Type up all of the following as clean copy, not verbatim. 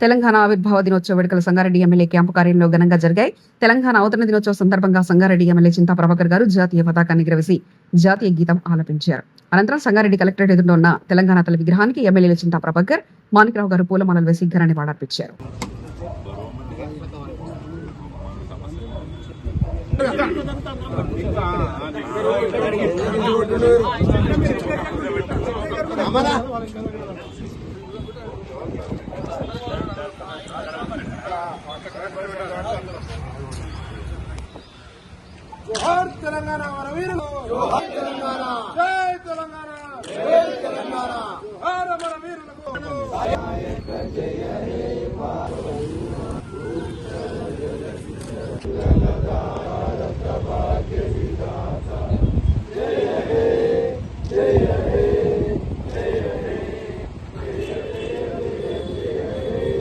తెలంగాణ ఆవిర్భావ దినోత్సవ వేడుకలు సంగారెడ్డి ఎమ్మెల్యే క్యాంపు కార్యంలో ఘనంగా జరిగాయి. తెలంగాణ అవతరణ దినోత్సవ సందర్భంగా సంగారెడ్డి ఎమ్మెల్యే చింతా ప్రభాకర్ గారు జాతీయ పతాకాన్ని ఎగురవేసి జాతీయ గీతం ఆలపించారు. అనంతరం సంగారెడ్డి కలెక్టరేట్ ఎదుట ఉన్న తెలంగాణ తల్లి విగ్రహానికి ఎమ్మెల్యేలు చింతా ప్రభాకర్, మాణిక్రావు గారు పూలమాలలు వేసి ఘనాన్ని పాడార్పించారు. జోహార్ తెలంగాణ వరవీరులు, జోహార్ తెలంగాణ, జై తెలంగాణ, జై తెలంగాణ, జోహార్ వరవీరులకు. జయ హే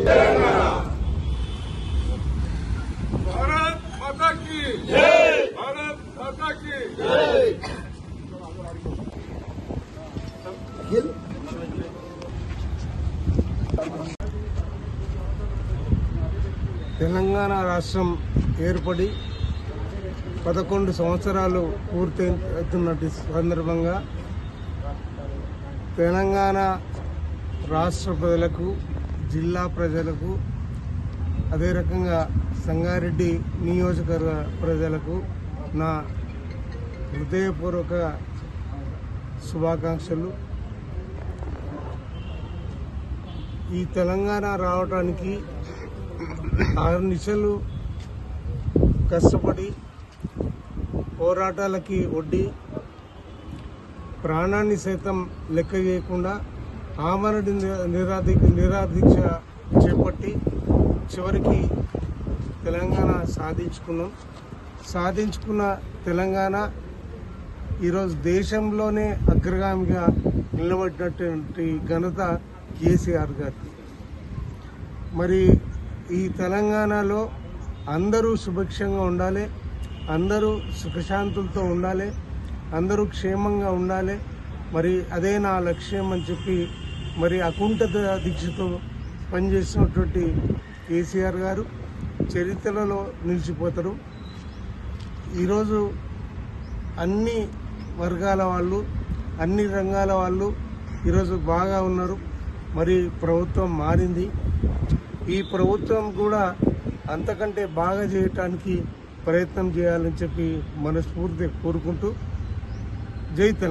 తెలంగాణ. భారత్ మాతా కీ జై, భారత్ మాతా కీ జై. తెలంగాణ రాష్ట్రం ఏర్పడి 11 సంవత్సరాలు పూర్తవుతున్నటి సందర్భంగా తెలంగాణ రాష్ట్ర ప్రజలకు, జిల్లా ప్రజలకు, అదే రకంగా సంగారెడ్డి నియోజకవర్గ ప్రజలకు నా హృదయపూర్వక శుభాకాంక్షలు. ఈ తెలంగాణ రావడానికి 6 నిశలు కష్టపడి పోరాటాలకి ఒడ్డి ప్రాణాన్ని సైతం లెక్క చేయకుండా ఆమరణ నిరాదీక్ష చేపట్టి చివరికి తెలంగాణ సాధించుకున్న తెలంగాణ ఈరోజు దేశంలోనే అగ్రగామిగా నిలబడినటువంటి ఘనత కేసీఆర్ గారికి. మరి ఈ తెలంగాణలో అందరూ సుభిక్షంగా ఉండాలి, అందరూ సుఖశాంతులతో ఉండాలి, అందరూ క్షేమంగా ఉండాలి. మరి అదే నా లక్ష్యం అని చెప్పి మరి అకుంఠిత దీక్షతో పనిచేసినటువంటి కేసీఆర్ గారు చరిత్రలో నిలిచిపోతారు. ఈరోజు అన్ని వర్గాల వాళ్ళు, అన్ని రంగాల వాళ్ళు ఈరోజు బాగా ఉన్నారు. మరి ప్రభుత్వం మారింది. ఈ ప్రభుత్వం కూడా అంతకంటే బాగా చేయటానికి ప్రయత్నం చేయాలని చెప్పి మనస్ఫూర్తిగా కోరుకుంటూ జై తెలంగాణ.